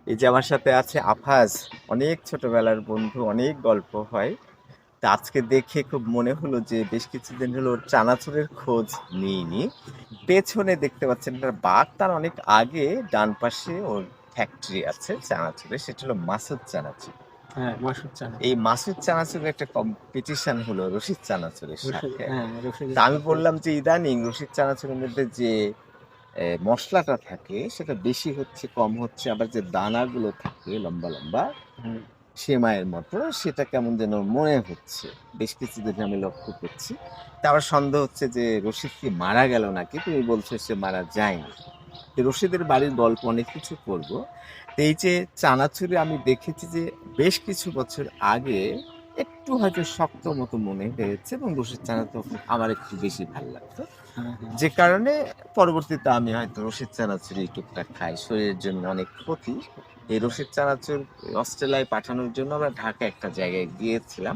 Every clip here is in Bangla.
এই যে আমার সাথে আছে আফাজ, অনেক ছোটবেলার বন্ধু, অনেক গল্প হয়। তা আজকে দেখে খুব মনে হলো যে বেশ কিছুদিন হলো ওর চানাচুরের খোঁজ নিইনি। পেছনে দেখতে পাচ্ছেন একটা বাঘ, তার অনেক আগে ডান পাশে ওর ফ্যাক্টরি আছে চানাচুরের, সেটা হলো মাসুদ চানাচুর। হ্যাঁ, মাসুদ এই চানাচুর। মাসুদ চানাচুরের একটা কম্পিটিশন হলো রশিদ চানাচুরের রশিদ, সাথে। হ্যাঁ, তা রশিদের আমি সাথে। বললাম যে ইদানিং রশিদ চানাচুরের মধ্যে যে মসলাটা থাকে সেটা বেশি হচ্ছে, কম হচ্ছে, আবার যে দানাগুলো থাকে লম্বা লম্বা হুম। সেমাইয়ের মতো, সেটা কেমন যেন মনে হচ্ছে। বেশ কিছুদিন আমি লক্ষ্য করছি। তা আমার সন্দেহ হচ্ছে যে রশিদ কি মারা গেল নাকি? তুমি বলছো সে মারা যায়নি। তো রশিদের বাড়ির গল্প অনেক কিছু করব। তো এই যে চানাচুরে আমি দেখেছি যে বেশ কিছু বছর আগে একটু হয়তো শক্ত মতো মনে হয়েছে এবং রশিদ চানা তখন আমার একটু বেশি ভাল লাগতো। হ্যাঁ, হ্যাঁ। যে কারণে পরবর্তীতে আমি হয়তো রশিদ চানাচুর এই টুকটাক খাই। শরীরের জন্য অনেক ক্ষতি। এই রশিদ চানাচুর অস্ট্রেলিয়ায় পাঠানোর জন্য আমরা ঢাকা একটা জায়গায় গিয়েছিলাম।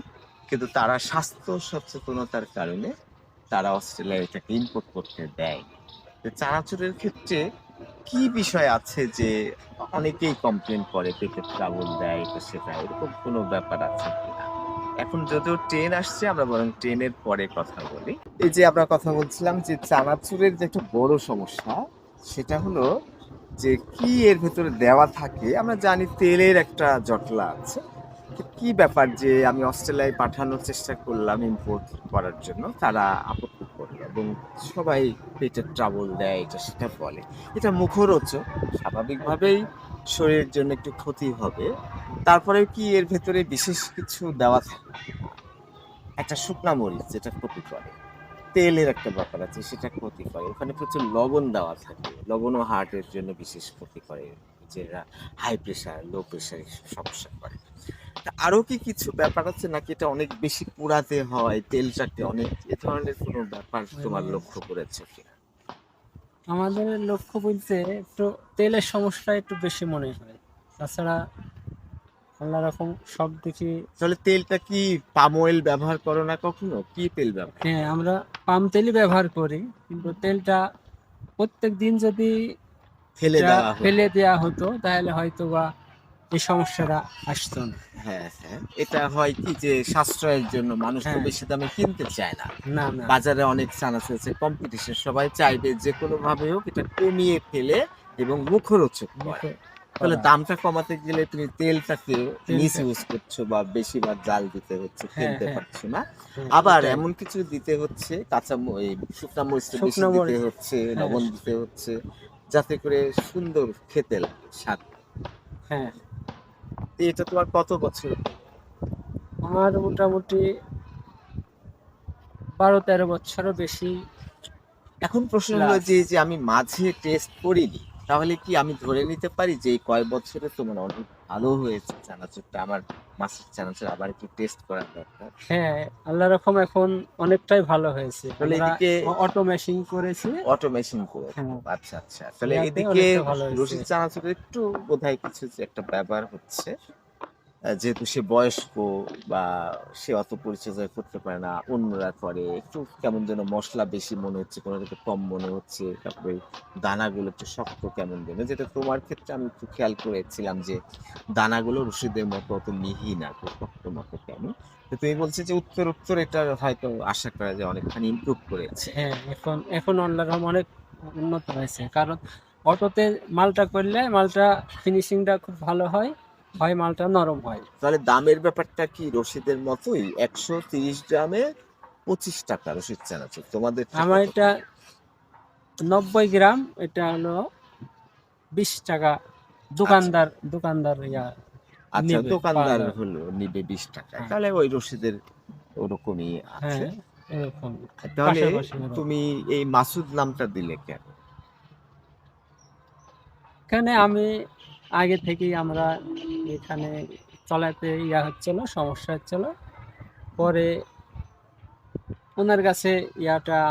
কিন্তু তারা স্বাস্থ্য সচেতনতার কারণে তারা অস্ট্রেলিয়ায় এটাকে ইম্পোর্ট করতে দেয়নি। তো চানাচুরের ক্ষেত্রে কি বিষয় আছে যে অনেকেই কমপ্লেইন করে পেটে ট্রাবল দেয়, এটা সেটা, এরকম কোনো ব্যাপার আছে কিনা? এখন যদিও ট্রেন আসছে, আমরা বরং ট্রেনের পরে কথা বলি। এই যে আমরা কথা বলছিলাম যে চানাচুরের যে একটা বড় সমস্যা, সেটা হলো যে কি এর ভেতরে দেওয়া থাকে। আমরা জানি তেলের একটা জটলা আছে। তো কি ব্যাপার যে আমি অস্ট্রেলিয়ায় পাঠানোর চেষ্টা করলাম ইম্পোর্ট করার জন্য, তারা আপত্তি করলো এবং সবাই পেটের ট্রাবল দেয়, এটা সেটা বলে। এটা মুখরোচক, স্বাভাবিকভাবেই শরীরের জন্য একটু ক্ষতি হবে। তারপরেও কি এর ভেতরে বিশেষ কিছু দেওয়া থাকে? একটা শুকনা মরিচ যেটা ক্ষতি করে। তেলের একটা ব্যাপার আছে সেটা ক্ষতি করে। ওখানে প্রচুর লবণ দেওয়া থাকে। লবণও হার্টের জন্য বিশেষ ক্ষতি করে। যারা হাই প্রেশার, লো প্রেশার এসব সমস্যা করে। তা আরো কি কিছু ব্যাপার আছে নাকি এটা অনেক বেশি পোড়াতে হয়, তেলটাকে অনেক, এ ধরনের কোনো ব্যাপার তোমার মানে লক্ষ্য করেছো কিনা? আমাদের লক্ষ্য বলতে একটু তেলের সমস্যা একটু বেশি মনে হয়। তাছাড়া আল্লাহ রকম সব দিকে। তাহলে তেলটা কি পাম অয়েল ব্যবহার করো না কখনো? কি তেল ব্যবহার হ্যাঁ, করো? আমরা পাম তেলই ব্যবহার করি, কিন্তু তেলটা প্রত্যেক দিন যদি ফেলে এটা দেওয়া হতো। ফেলে দেওয়া হতো তাহলে হয়তো বা এই সমস্যাটা আসতো না। হ্যাঁ, হ্যাঁ। এটা হয় কি যে সাশ্রয়ের জন্য মানুষ তো হ্যাঁ, বেশি দামে কিনতে চায় না। না, না। বাজারে অনেক চানাচুর আছে, কম্পিটিশন। সবাই চাইবে যেকোনোভাবে হোক এটা কমিয়ে ফেলে এবং মুখরোচক মুখ করা। তাহলে করা দামটা কমাতে গেলে তুমি তেলটাকে তেলটা। মিসইউজ করছো বা বেশিবার জাল দিতে হচ্ছে, হ্যাঁ, ফেলতে হ্যাঁ, পারছো না। হ্যাঁ, আবার এটাই। এমন কিছু দিতে হচ্ছে, এই শুকনা মরিচটা বেশি শুকনো দিতে মরিচ। হচ্ছে, হ্যাঁ, লবণ দিতে হচ্ছে, যাতে করে সুন্দর খেতে লাগে, স্বাদ। হ্যাঁ। এটা তোমার কত বছর? আমার মোটামুটি 12-13 বছরও বেশি। এখন প্রশ্ন হলো প্লাস। যে আমি মাঝে টেস্ট করিনি। তাহলে কি আমি ধরে নিতে পারি যে এই কয় বছরে তোমার অনেক ভালো হয়েছে চানাচুরটা, আমার মাছের চানাচুর আবার একটু টেস্ট করা দরকার। হ্যাঁ, আল্লাহ রকম এখন অনেকটাই ভালো হয়েছে। তাহলে আমরা এদিকে অটো মেশিন করেছি। অটোমেশন করেছো। হ্যাঁ, আচ্ছা, আচ্ছা। তাহলে ইয়াতে এদিকে অনেকটা ভালো হয়েছে। রশিদ চানাচুরের একটু বোধহয় কিছু যে একটা ব্যাপার হচ্ছে। যেহেতু সে বয়স্ক বা সে অত পরিচর্যা করতে পারে না, অন্যরা করে। একটু কেমন যেন মসলা বেশি মনে হচ্ছে, কোনো দিকে কম মনে হচ্ছে। তারপরে দানাগুলো একটু শক্ত কেমন যেন। যেটা তোমার ক্ষেত্রে আমি একটু খেয়াল করেছিলাম যে দানাগুলো রশিদের মতো অত মিহি না, একটু শক্ত মতো কেমন। তো তুমি বলছো যে উত্তর এটা হয়তো আশা করা যায় অনেকখানি ইমপ্রুভ করেছে। হ্যাঁ, এখন আল্লাহর রহম অনেক উন্নত হয়েছে। কারণ অটোতে মালটা করলে মালটা ফিনিশিংটা খুব ভালো হয়, হয় মালটা নরম হয়। তাহলে দামের ব্যাপারটা কি রশিদের মতোই? ১৩০ গ্রামে ৳২৫ রশিদ চানাচুর। তোমাদেরটা আমার কত এটা করে? ৯০ গ্রাম, এটা হলো ৳20। আচ্ছা। দোকানদার আচ্ছা, নিবে দোকানদার পাড়া। হলো নিবে ৳20। হ্যাঁ, তাহলে ওই রশিদের ওরকমই আছে। হ্যাঁ, এরকম তাহলে পাশাপাশি ওরকম। তুমি এই মাসুদ নামটা দিলে কেন? এখানে আমি আগে থেকেই আমরা এখানে চলাতে হচ্ছিল, সমস্যা হচ্ছিল। পরে ওনার কাছে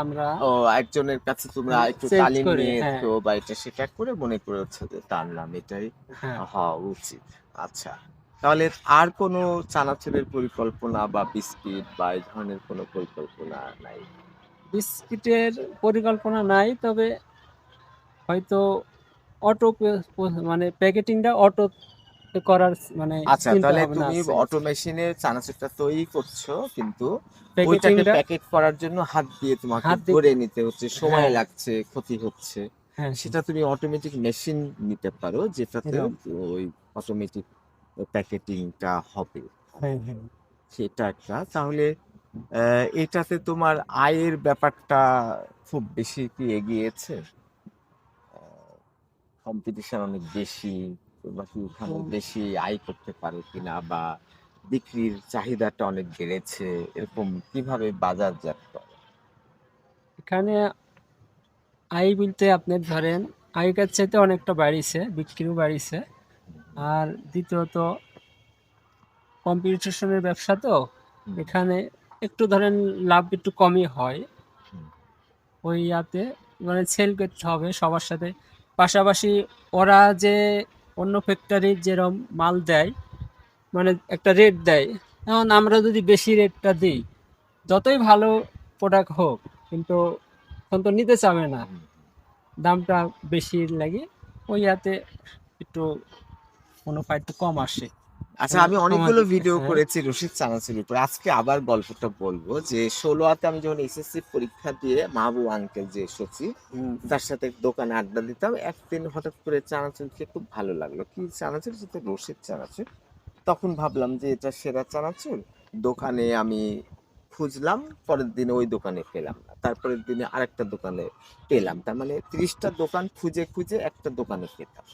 আমরা ও, একজনের কাছে তোমরা একটু চেঞ্জ তালিম করে। হ্যাঁ, নিয়েছো বা এটা সেটা করে মনে করেছো যে তার নাম এটাই হ্যাঁ। হওয়া উচিত। আচ্ছা। তাহলে আর কোনো চানাচুরের পরিকল্পনা বা বিস্কিট বা এই ধরনের কোনো পরিকল্পনা নাই? বিস্কিটের পরিকল্পনা নাই, তবে হয়তো অটো মানে প্যাকেটিংটা অটো করার মানে আচ্ছা, চিন্তা তাহলে ভাবনা তুমি আছে। অটো মেশিনে চানাচুরটা তৈরি করছো, কিন্তু ওইটাকে প্যাকেটিংটা প্যাকেট করার জন্য হাত দিয়ে তোমাকে হাত দিয়ে, ধরে নিতে হচ্ছে, সময় হ্যাঁ লাগছে, ক্ষতি হচ্ছে। হ্যাঁ হ্যাঁ, সেটা তুমি অটোমেটিক মেশিন নিতে পারো, যেটাতে এরকম, ওই অটোমেটিক প্যাকেটিংটা হবে। হ্যাঁ হ্যাঁ। সেটা একটা। তাহলে এটাতে তোমার আয়ের ব্যাপারটা খুব বেশি কি এগিয়েছে? কম্পিটিশন অনেক বেশি, তোমরা কি ওখানে উম, বেশি আয় করতে পারো কিনা, বা বিক্রির চাহিদাটা অনেক বেড়েছে, এরকম কিভাবে বাজারজাত করো? এখানে আয় বলতে আপনার ধরেন আগেকার চাইতে অনেকটা বাড়িছে, বিক্রিও বাড়িছে। আর দ্বিতীয়ত কম্পিটিশনের ব্যবসা তো, হুম, এখানে একটু ধরেন লাভ একটু কমই হয়। হুম, ওই ইয়াতে মানে সেল করতে হবে সবার সাথে। পাশাপাশি ওরা যে অন্য ফ্যাক্টরির যেরকম মাল দেয়, মানে একটা রেট দেয়, এখন আমরা যদি বেশি রেটটা দিই, যতই ভালো প্রোডাক্ট হোক, কিন্তু তখন তো নিতে চাবে না, হুম। দামটা বেশি লাগে। ওই ইয়াতে একটু মুনাফা একটু কম আসে, আচ্ছা, মানে আমি অনেকগুলো সামাজিক, ভিডিও হ্যাঁ করেছি রশিদ চানাচুরের উপর। আজকে আবার গল্পটা বলবো যে 16 আমি যখন এসএসসি পরীক্ষা দিয়ে মাহবুব আঙ্কেল যে সচিব, হুম, তার সাথে দোকানে আড্ডা দিতাম। একদিন হঠাৎ করে চানাচুর খেয়ে খুব ভালো লাগলো। কি চানাচুর? সেটা রশিদ চানাচুর। তখন ভাবলাম যে এটা সেরা চানাচুর। দোকানে আমি খুঁজলাম, পরের দিনে ওই দোকানে পেলাম না, তারপরের দিনে আরেকটা দোকানে পেলাম। তার মানে 30টা দোকান খুঁজে খুঁজে একটা দোকানে পেতাম,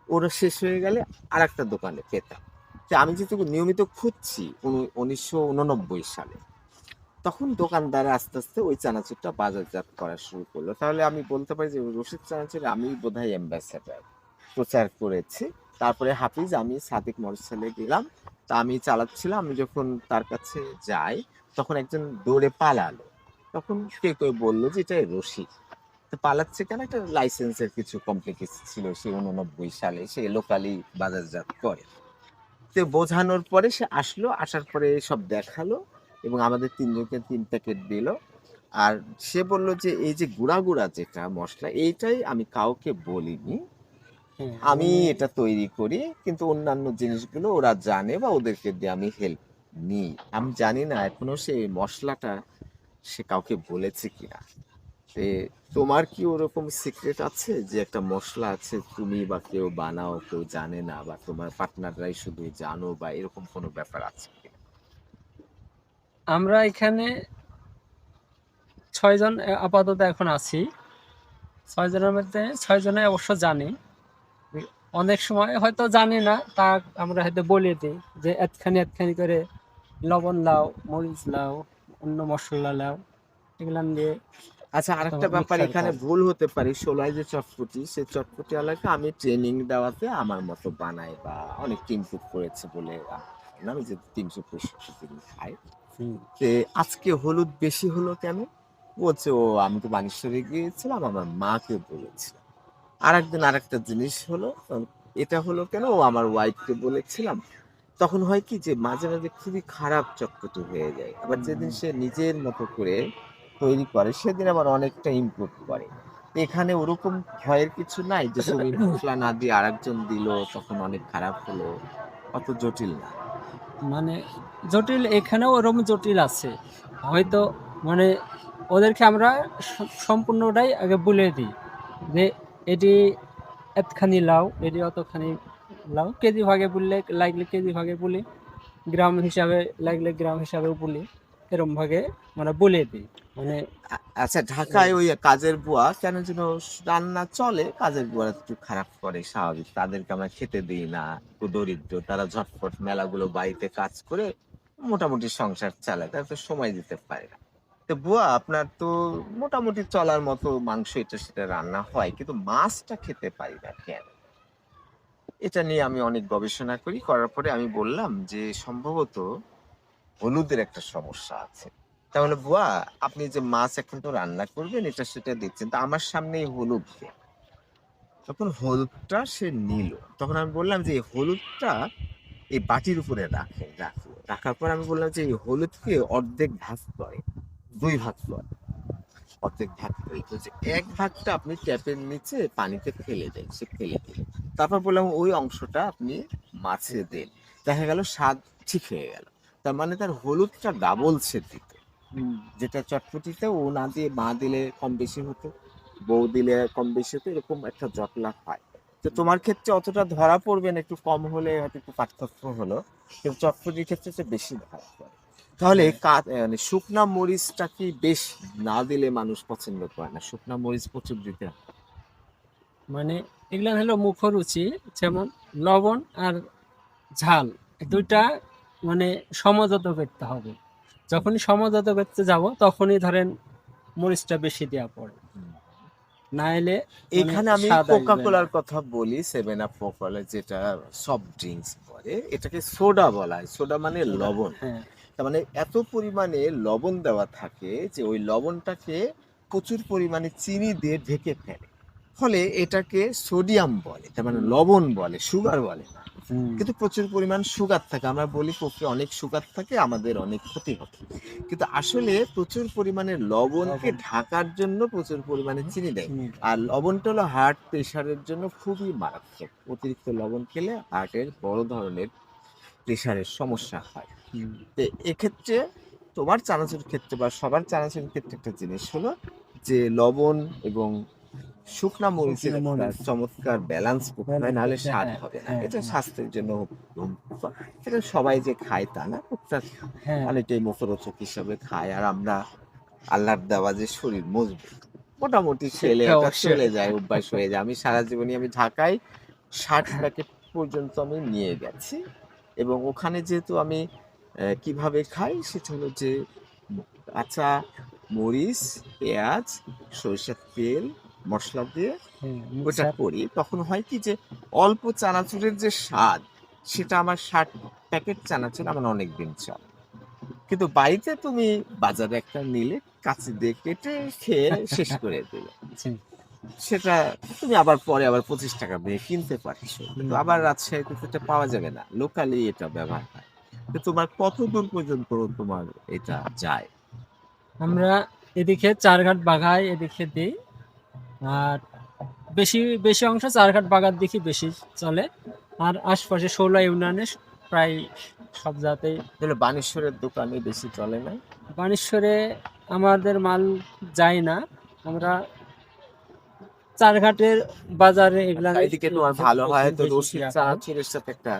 ওরা শেষ হয়ে গেলে আরেকটা দোকানে পেতাম। তো আমি যেহেতু নিয়মিত খুঁজছি 1989 সালে, তখন দোকানদার আস্তে আস্তে ওই চানাচুরটা বাজারজাত করা শুরু করলো। তাহলে আমি বলতে পারি যে রশিদ চানাচুর আমি বোধহয় অ্যাম্বাসেডার, প্রচার করেছি। তারপরে হাফিজ, আমি সাদিক মরসালে গেলাম। তা আমি চালাচ্ছিলাম, আমি যখন তার কাছে যাই, তখন একজন দৌড়ে পালালো। তখন কেউ কেউ বললো যে এটা রশিদ। তো পালাচ্ছে কেন? একটা লাইসেন্সের কিছু কমপ্লিকেশন ছিল, সে 89 সালে সে লোকালি বাজারজাত করে। তো বোঝানোর পরে সে আসলো, আসার পরে সব দেখালো এবং আমাদের তিনজনকে 3 প্যাকেট দিল। আর সে বলল যে এই যে গুঁড়া গুঁড়া যেটা মশলা, এইটাই আমি কাউকে বলিনি, হ্যাঁ, আমি মানে এটা তৈরি করি, কিন্তু অন্যান্য জিনিসগুলো ওরা জানে বা ওদেরকে দিয়ে আমি হেল্প নিই। আমি জানি না এখনো সে মশলাটা সে কাউকে বলেছে কিনা। এ, তোমার কি ওরকম সিক্রেট আছে যে একটা মশলা আছে, তুমি বা কেউ বানাও, কেউ জানে না, বা তোমার পার্টনাররাই শুধু জানো, বা এরকম কোনো ব্যাপার আছে কি? আমরা এখানে 6 জন আপাতত এখন আছি। 6 জনের মধ্যে 6 জনে অবশ্য জানি। অনেক সময় হয়তো জানি না, তা আমরা হয়তো বলে দিই যে এতখানি এতখানি করে লবণ লাও, মরিচ লাও, অন্য মশলা লাও, এগুলা দিয়ে আচ্ছা, আরেকটা তোমার ব্যাপার মিক্সার এখানে কর। ভুল হতে পারে, ষোলোয় যে চটপটি, সেই চটপটি এলাকা আমি ট্রেনিং দেওয়াতে আমার মতো বানাই, বা অনেক ইমপ্রুভ করেছে বলে আমার ধারণা। আমি যে 365 দিন খাই। হুম, তে আজকে হলুদ বেশি হলো কেন? বলছে ও আমি তো বানেশ্বরে গিয়েছিলাম, আমার মাকে বলেছি। আরেকদিন আরেকটা জিনিস হলো, এটা হলো কেন? ও আমার ওয়াইফকে বলেছিলাম। তখন হয় কি যে মাঝে মাঝে খুবই খারাপ চটপটি হয়ে যায়, আবার হুম, যেদিন হুম। সে নিজের মতো করে তৈরি করে সেদিন আবার অনেকটা ইমপ্রুভ করে। তো এখানে ওরকম ভয়ের কিছু নাই যে তুমি মশলা না দিয়ে আরেকজন দিল, তখন অনেক খারাপ হলো, অত জটিল না। মানে জটিল, এখানেও ওরকম জটিল আছে হয়তো। মানে ওদেরকে আমরা সম্পূর্ণটাই আগে বলে দিই যে এটি এতখানি লাও, এটি অতখানি লাও, কেজি ভাগে বললে লাগলে কেজি ভাগে বলি, গ্রাম হিসাবে লাগলে গ্রাম হিসাবেও বলি, এরম ভাগে আমরা বলে দিই। মানে আচ্ছা, এই, ঢাকায় ওই কাজের বুয়া কেন যেন রান্না চলে, কাজের বুয়া একটু খারাপ করে, স্বাভাবিক, তাদেরকে আমরা খেতে দিই না, একটু দরিদ্র তারা, ঝটপট মেলাগুলো বাড়িতে কাজ করে মোটামুটি সংসার চালায়, তারা তো সময় দিতে পারে না। তো বুয়া আপনার তো মোটামুটি চলার মতো মাংস এটা সেটা রান্না হয়, কিন্তু মাছটা খেতে পারি না কেন? এটা নিয়ে আমি অনেক গবেষণা করি, করার পরে আমি বললাম যে সম্ভবত হলুদের একটা সমস্যা আছে। তাহলে বুয়া, আপনি যে মাছ এখন তো রান্না করবেন, এটা সেটা দিচ্ছেন, তা আমার সামনেই হলুদ দেন। তখন হলুদটা সে নিল। তখন আমি বললাম যে এই হলুদটা এই বাটির উপরে রাখেন, রাখলো, রাখার পর আমি বললাম যে এই হলুদকে অর্ধেক ভাগ করে, 2 ভাগ করে। অর্ধেক ভাগ তৈরি করেছে, এক ভাগটা আপনি ট্যাপের নিচে পানিতে ফেলে দেন, সে ফেলে দিন। তারপর বললাম ওই অংশটা আপনি মাছে দেন, দেখা গেল স্বাদ ঠিক হয়ে গেল। তার মানে তার হলুদটা ডাবল সে দিত, যেটা চটপটিতে ও না দিয়ে মা দিলে কম বেশি হতো, বউ দিলে কম বেশি হতো, এরকম একটা জটলা হয়। তো তোমার ক্ষেত্রে অতটা ধরা পড়বে না, একটু কম হলে হয়তো একটু পার্থক্য হলো, কিন্তু চটপটির ক্ষেত্রে তো বেশি ধরা পড়ে। তাহলে মানে শুকনা মরিচটা কি বেশ না দিলে মানুষ পছন্দ করে না, শুকনা মরিচ প্রচুর দিতে হয়। মানে এগুলা হলো মুখরুচি, যেমন লবণ আর ঝাল দুইটা মানে সমঝোতা করতে হবে। যখনই সমঝোতা করতে যাব তখনই ধরেন মরিচটা বেশি দেওয়া পড়ে, না এলে মানে এখানে আমি স্বাদ কোকা আসবে না। কোলার কথা বলি, 7 আপ কোলা যেটা সফট ড্রিঙ্কস করে, এটাকে সোডা বলা হয়। সোডা মানে লবণ। হ্যাঁ, তার মানে এত পরিমাণে লবণ দেওয়া থাকে যে ওই লবণটাকে প্রচুর পরিমাণে চিনি দিয়ে ঢেকে ফেলে, ফলে এটাকে সোডিয়াম বলে, তার মানে লবণ বলে, সুগার বলে না। কিন্তু প্রচুর পরিমাণ সুগার থাকে, আমরা বলি কোকে অনেক সুগার থাকে, আমাদের অনেক ক্ষতি হবে, কিন্তু আসলে প্রচুর পরিমাণে লবণকে লবণ। ঢাকার জন্য প্রচুর পরিমাণে চিনি দেয়। আর লবণটা হলো হার্ট প্রেশারের জন্য খুবই মারাত্মক, অতিরিক্ত লবণ খেলে হার্টের বড় ধরনের প্রেশারের সমস্যা হয়। তো এক্ষেত্রে তোমার চানাচুর ক্ষেত্রে বা সবার চানাচুরের ক্ষেত্রে একটা জিনিস হলো যে লবণ এবং শুকনা মরিচের শুকনো একটা মরিচ। চমৎকার ব্যালেন্স করতে হয়, নাহলে স্বাদ হ্যাঁ, হবে না। হ্যাঁ, এটা হ্যাঁ, স্বাস্থ্যের জন্য এটা সবাই যে খায় তা না, টুকটাক হ্যাঁ, অনেকটাই মুখরোচক হিসাবে খায়। আর আমরা আল্লাহর দেওয়া যে শরীর মজবুত, মোটামুটি খেলে সেটা ওটা অবশ্যই। চলে যায়, অভ্যাস হয়ে যায়। আমি সারা জীবনই আমি ঢাকায় 60 প্যাকেট পর্যন্ত আমি নিয়ে গেছি, এবং ওখানে যেহেতু আমি কিভাবে খাই সেটা হলো যে কাঁচা মরিচ, পেঁয়াজ, সরিষার তেল, মশলা দিয়ে হ্যাঁ, ওটা মিক্সার। করি। তখন হয় কি যে অল্প চানাচুরের যে স্বাদ, সেটা আমার 60 প্যাকেট চানাচুর আমার অনেক দিন চলে। কিন্তু বাড়িতে তুমি বাজারে একটা নিলে কাঁচি দিয়ে কেটে খেয়ে শেষ করে দিলে, জি। সেটা তুমি আবার পরে আবার 25 টাকা দিয়ে কিনতে পারছো, কিন্তু আবার রাজশাহীতে তো এটা পাওয়া যাবে না, লোকালি এটা ব্যবহার হয়। তো তোমার কত দূর পর্যন্ত তোমার এটা যায়? আমরা এদিকে চারঘাট বাঘায় এদিকে দিই, আর বেশি বেশি অংশ চারঘাট বাগার দিকে বেশি চলে, আর আশপাশে 16 ইউনিয়নে প্রায় সব জাতেই। তাহলে বানেশ্বরের দোকানে বেশি চলে না? বানেশ্বরে আমাদের মাল যায় না, আমরা চারঘাটের বাজারে এগুলা এদিকে তোমার ভালো হয় তো, বেশি রশিদ রাখা হয়। চানাচুরের সাথে একটা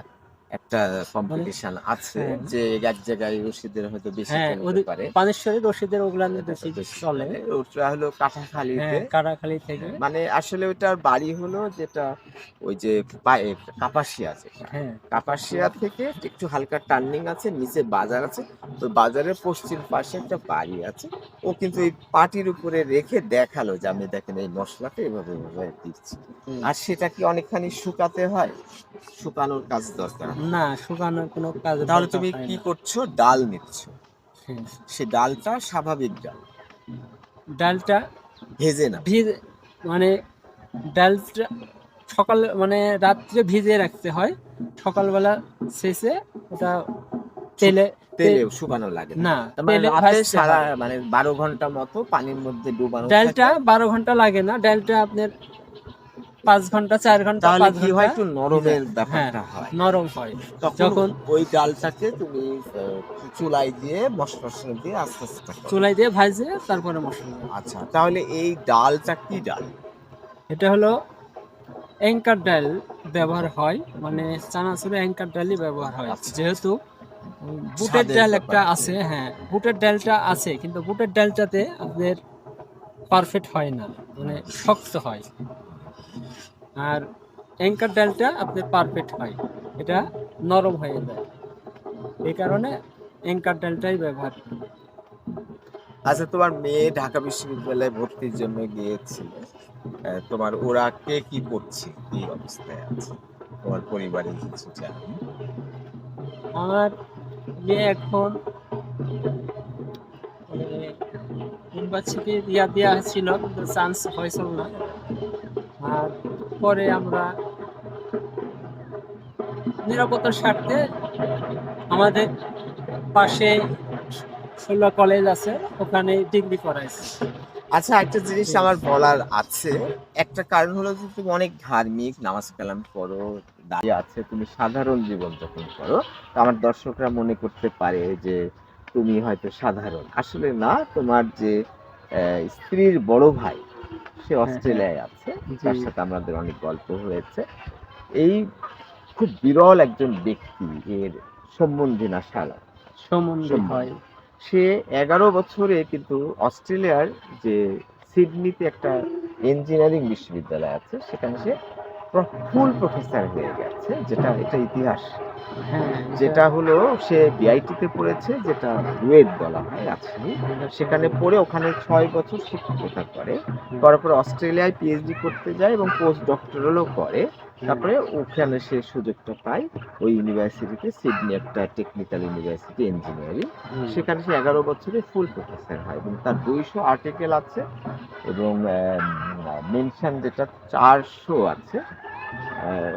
একটা মানে কম্পিটিশন আছে, হ্যাঁ, যে এক জায়গায় রশিদের হয়তো বেশি হ্যাঁ, চলতে ওদের পারে, বানেশ্বরে রশিদের ওগুলা বেশি বেশি চলে। চলে। ওটা হলো কাঁঠাখালীতে। হ্যাঁ, কাড়াখালী থেকে। মানে আসলে ওটার বাড়ি হলো যেটা ওই যে কাপাসিয়া যেটা, হ্যাঁ, কাপাসিয়া থেকে একটু হালকা টার্নিং আছে, নিচে বাজার আছে, ওই বাজারের পশ্চিম পাশে একটা বাড়ি আছে। ও কিন্তু এই পাটির উপরে রেখে দেখালো যে আমি দেখেন এই মশলাটা এভাবে এভাবে দিচ্ছি। আর সেটা কি অনেকখানি শুকাতে হয়, শুকানোর কাজ দরকার হয়। না শুকানোর কোনো কাজের তাহলে দরকার তুমি হয় কি না। করছো, ডাল নিচ্ছ, হ্যাঁ, সে ডালটা স্বাভাবিক ডাল, ডালটা ভেজে না। ভিজে মানে ডালটা সকাল মানে রাত্রে ভিজিয়ে রাখতে হয়, সকালবেলা শেষে ওটা তেলে তেলে শুকানো লাগে না, না তার মানে তেলে রাতে ভাজতে সারা হয়। মানে 12 ঘন্টা মতো পানির মধ্যে ডুবানো ডালটা থাকে। 12 ঘন্টা লাগে না, ডালটা আপনার 5 ঘন্টা 4 ঘন্টা তাহলে 5 কি ঘন্টা হয়, একটু নরমের ভিজায়। হ্যাঁ, ব্যাপারটা হয়। নরম হয় তখন যখন ওই ডালটাকে তুমি চুলায় দিয়ে মশলা টশলা দিয়ে আস্তে আস্তে করো। চুলায় দিয়ে ভাজে তারপরে মশলা দেয়। আচ্ছা, তাহলে এই ডালটা কি ডাল? এটা হলো অ্যাঙ্কার ডাল ব্যবহার হয়, মানে চানাচুরে অ্যাঙ্কার ডালই ব্যবহার হয়, আচ্ছা, যেহেতু বুটের স্বাদের ডাল ব্যাপার একটা আছে। আছে। হ্যাঁ, বুটের ডালটা আছে, কিন্তু বুটের ডালটাতে আপনার পারফেক্ট হয় না, মানে শক্ত হয়। আর অ্যাঙ্কার ডালটা আপনার পারফেক্ট হয়, এটা নরম হয়ে যায়, এই কারণে অ্যাঙ্কার ডালটাই ব্যবহার করি। আচ্ছা, তোমার মেয়ে ঢাকা বিশ্ববিদ্যালয়ে ভর্তির জন্য গিয়েছিল, তোমার ওরা কে কি করছে, কি অবস্থায় আছে, তোমার পরিবারের কিছু জানি? আমার মেয়ে এখন ইউনিভার্সিটি দেওয়া ছিল, কিন্তু চান্স হয়েছিল না। আর পরে আমরা নিরাপত্তার স্বার্থে আমাদের পাশে 16 কলেজ আছে, ওখানে ডিগ্রি করাইছি। আচ্ছা, একটা জিনিস আমার বলার আছে। একটা কারণ হলো যে তুমি অনেক ধার্মিক, নামাজ কালাম পড়ো, দাঁড়িয়ে আছে, তুমি সাধারণ জীবনযাপন করো। তো আমার দর্শকরা মনে করতে পারে যে তুমি হয়তো সাধারণ। আসলে না, তোমার যে স্ত্রীর বড় ভাই সে হ্যাঁ, হ্যাঁ। অস্ট্রেলিয়ায় আছে। জি, তার সাথে আমাদের অনেক গল্প হয়েছে। এই খুব বিরল একজন ব্যক্তি এর সম্বন্ধে না সারা সম্বন্ধে হয়। সম্বন্ধে। সে ১১ বছরে কিন্তু অস্ট্রেলিয়ার যে সিডনিতে একটা ইঞ্জিনিয়ারিং বিশ্ববিদ্যালয় আছে, সেখানে সে ফুল প্রফেসর হয়ে গেছে। এটা ইতিহাস। হ্যাঁ, যেটা হলো সে বিআইটিতে পড়েছে, যেটা বুয়েট বলা হয় রাজশাহী। সেখানে পড়ে ওখানে ৬ বছর শিক্ষকতা করে। করার পরে অস্ট্রেলিয়ায় পিএইচডি করতে যায় এবং পোস্ট ডক্টরালও করে। তারপরে ওখানে সে সুযোগটা পায় ওই ইউনিভার্সিটিতে, সিডনি একটা টেকনিক্যাল ইউনিভার্সিটি ইঞ্জিনিয়ারিং। সেখানে সে ১১ বছরে ফুল প্রফেসর হয় এবং তার ২০০ আর্টিকেল আছে এবং মেনশন যেটা ৪০০ আছে।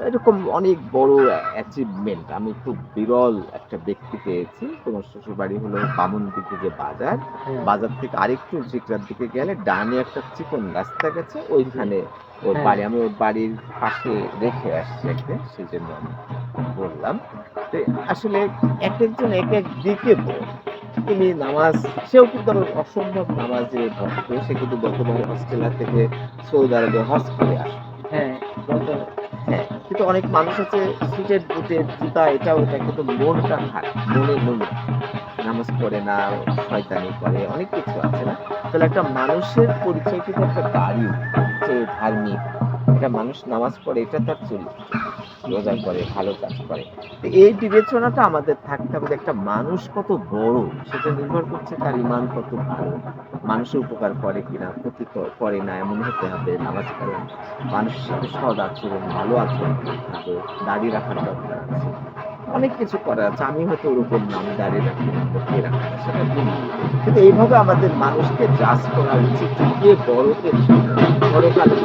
এরকম অনেক বড় অ্যাচিভমেন্ট। আমি খুব বিরল একটা ব্যক্তি পেয়েছি। তোমার শ্বশুরবাড়ি হলো বামুনদিকে যে বাজার, হ্যাঁ, বাজার থেকে আরেকটু চিকরার দিকে গেলে ডানে একটা চিকন রাস্তা গেছে, ওইখানে ওর হ্যাঁ। বাড়ি। আমি ওর বাড়ির পাশে রেখে আসছি একদিন, সেজন্য আমি বললাম। তো আসলে একেকজন একেক দিকে বড়। তিনি নামাজ, সেও কিন্তু আবার অসম্ভব নামাজের ভক্ত। সে কিন্তু বর্তমানে অস্ট্রেলিয়া থেকে সৌদি আরবে হজ করে আসে। হ্যাঁ, হ্যাঁ, কিন্তু অনেক মানুষ আছে সুটের বুটের জুতা এটা ওটা, কিন্তু মনটা খারাপ, মনে নামাজ পড়ে না, শয়তানি করে, অনেক কিছু আছে না? তাহলে একটা মানুষের পরিচয় কিন্তু একটা দাড়ি, যে ধার্মিক, একটা মানুষ নামাজ পড়ে, এটা তার চরিত্র। রোজা করে, ভালো কাজ করে। তো এই বিবেচনাটা আমাদের থাকতে হবে যে একটা মানুষ কত বড়, সেটা নির্ভর করছে তার ঈমান কত ভালো। মানুষের উপকার করে কিনা, ক্ষতি করে না এমন হতে হবে। নামাজ কালাম, মানুষের সাথে সৎ আচরণ, ভালো আচরণ করতে হবে, দাড়ি রাখার দরকার আছে। অনেক কিছু করার আছে। আমি হয়তো ওরকম না, আমি দাঁড়িয়ে রাখি না, কে রাখে না, সেটা ভুল। কিন্তু এইভাবে আমাদের মানুষকে জাজ করা উচিত যে কে বড়, কে ছোট। পরকালে